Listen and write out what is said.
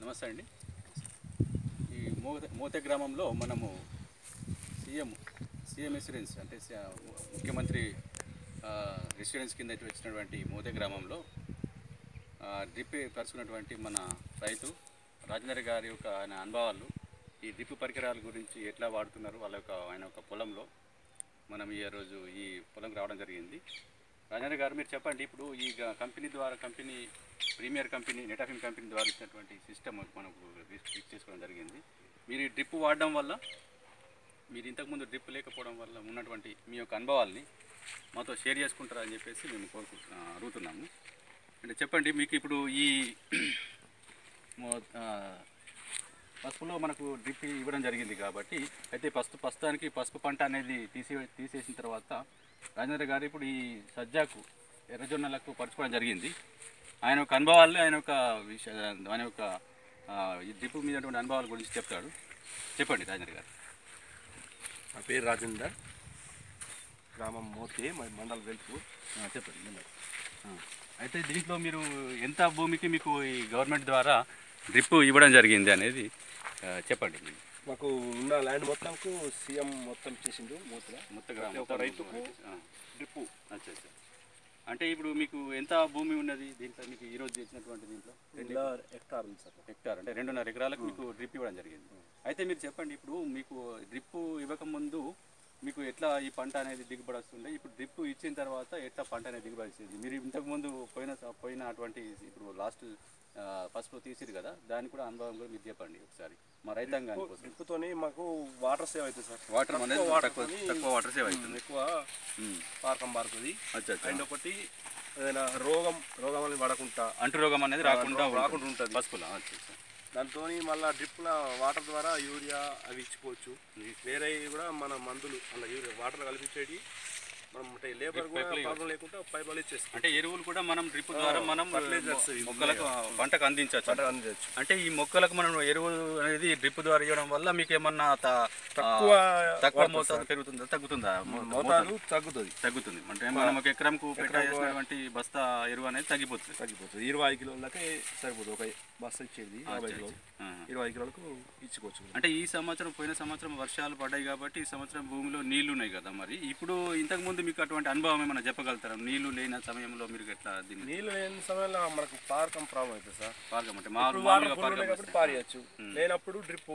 నమస్తే అండి. ఈ మోతే గ్రామంలో మనము సీఎం రెసిడెన్స్ అంటే ముఖ్యమంత్రి రెసిడెన్స్ కింద వచ్చినటువంటి మోతే గ్రామంలో డ్రిప్ పరుచుకున్నటువంటి మన రైతు రాజేందర్ గారి యొక్క ఆయన అనుభవాలు ఈ డ్రిప్ పరికరాల గురించి ఎట్లా వాడుతున్నారు ఆయన యొక్క పొలంలో మనం ఈరోజు ఈ పొలంకి రావడం జరిగింది. రాజేంద్ర గారు మీరు చెప్పండి, ఇప్పుడు ఈ కంపెనీ ప్రీమియర్ కంపెనీ నెటాఫిమ్ కంపెనీ ద్వారా ఇచ్చినటువంటి సిస్టమ్ మనకు ఫిక్స్ చేసుకోవడం జరిగింది. మీరు ఈ డ్రిప్ వాడడం వల్ల, మీరు ఇంతకుముందు డ్రిప్ లేకపోవడం వల్ల ఉన్నటువంటి మీ యొక్క అనుభవాల్ని మాతో షేర్ చేసుకుంటారని చెప్పేసి మేము అడుగుతున్నాము. అంటే చెప్పండి, మీకు ఇప్పుడు ఈ పసుపులో మనకు డ్రిప్ ఇవ్వడం జరిగింది కాబట్టి, అయితే ప్రస్తుతానికి పసుపు పంట అనేది తీసేసిన తర్వాత రాజేంద్ర గారు ఇప్పుడు ఈ సజ్జాకు ఎర్రజొన్నలకు పరుచుకోవడం జరిగింది. ఆయన యొక్క అనుభవాలు, ఆయన యొక్క ఈ డ్రిప్ మీద అనుభవాల గురించి చెప్తాడు. చెప్పండి రాజేంద్ర గారు. నా పేరు రాజేందర్, గ్రామం మోతే, మండల్ వెల్పూర్. చెప్పండి. అయితే దీంట్లో మీరు ఎంత భూమికి మీకు ఈ గవర్నమెంట్ ద్వారా డ్రిప్ ఇవ్వడం జరిగింది అనేది చెప్పండి. మాకు ఉన్న ల్యాండ్ మొత్తంకు సీఎం మొత్తం చేసిండు. మొత్తం రైతుకు డ్రిప్పు. అచ్చా. అంటే ఇప్పుడు మీకు ఎంత భూమి ఉన్నది దీంట్లో? మీకు ఈరోజు చేసినటువంటి దీంట్లో హెక్టార్ ఉంది సార్. హెక్టార్ అంటే 2.5 ఎకరాలకు మీకు డ్రిప్ ఇవ్వడం జరిగింది. అయితే మీరు చెప్పండి, ఇప్పుడు మీకు డ్రిప్ ఇవ్వకముందు మీకు ఎట్లా ఈ పంట అనేది దిగుబడి వస్తుండే, ఇప్పుడు డ్రిప్ ఇచ్చిన తర్వాత ఎట్లా పంట అనేది దిగుబడి వస్తుంది? మీరు ఇంతకుముందు పోయిన అటువంటి ఇప్పుడు లాస్ట్ పసుపు తీసిరు కదా, దాన్ని కూడా అనుభవం కూడా మీరు చెప్పండి ఒకసారి మా రైతాంగానికి. డ్రిప్తోని మాకు వాటర్ సేవ్ అవుతుంది సార్. వాటర్ అనేది తక్కువ వాటర్ సేవ్ అవుతుంది, ఎక్కువ పారకం పారుతుంది. అండ్ ఒకటి ఏదైనా రోగం అనేది పడకుండా, అంటు రోగం అనేది రాకుండా ఉంటుంది పసుపులో. దాంతో మళ్ళీ డ్రిప్ల వాటర్ ద్వారా యూరియా అవి ఇచ్చుకోవచ్చు. వేరే కూడా మన మందులు అలా యూరియా వాటర్ కలిపించేటి మనం లేబర్ కూడా ప్రాబ్లం లేకుండా పైపులు ఇచ్చేస్తాం. అంటే ఎరువులు కూడా మనం డ్రిప్ ద్వారా మనం మొక్కలకు పంటకు అందించవచ్చు. అంటే ఈ మొక్కలకు మనం ఎరువులు అనేది డ్రిప్ ద్వారా ఇవ్వడం వల్ల మీకు ఏమన్నా తక్కువ మోతాదు పెరుగుతుందా, తగ్గుతుందా? మోతాదు తగ్గుతుంది. అంటే మనం ఒక ఎకరంకు పెట్టాల్సినటువంటి బస్తా ఎరువు అనేది తగ్గిపోతుంది. 20 కిలోలకే సరిపోతుంది. ఒక బస్తా ఇచ్చేది 20 కిలోలకు ఇచ్చుకోవచ్చు. అంటే ఈ సంవత్సరం, పోయిన సంవత్సరం వర్షాలు పడ్డాయి కాబట్టి ఈ సంవత్సరం భూమిలో నీళ్లు ఉన్నాయి కదా, మరి ఇప్పుడు ఇంతకుముందు మీకు అటువంటి అనుభవం ఏమైనా చెప్పగలుగుతారా? నీళ్లు లేని సమయంలో మీరు ఎట్లా? నీళ్లు లేని సమయంలో మనకు పారకం ప్రాబ్లం అవుతుంది సార్. పారకం అంటే పారియచ్చు, లేనప్పుడు డ్రిప్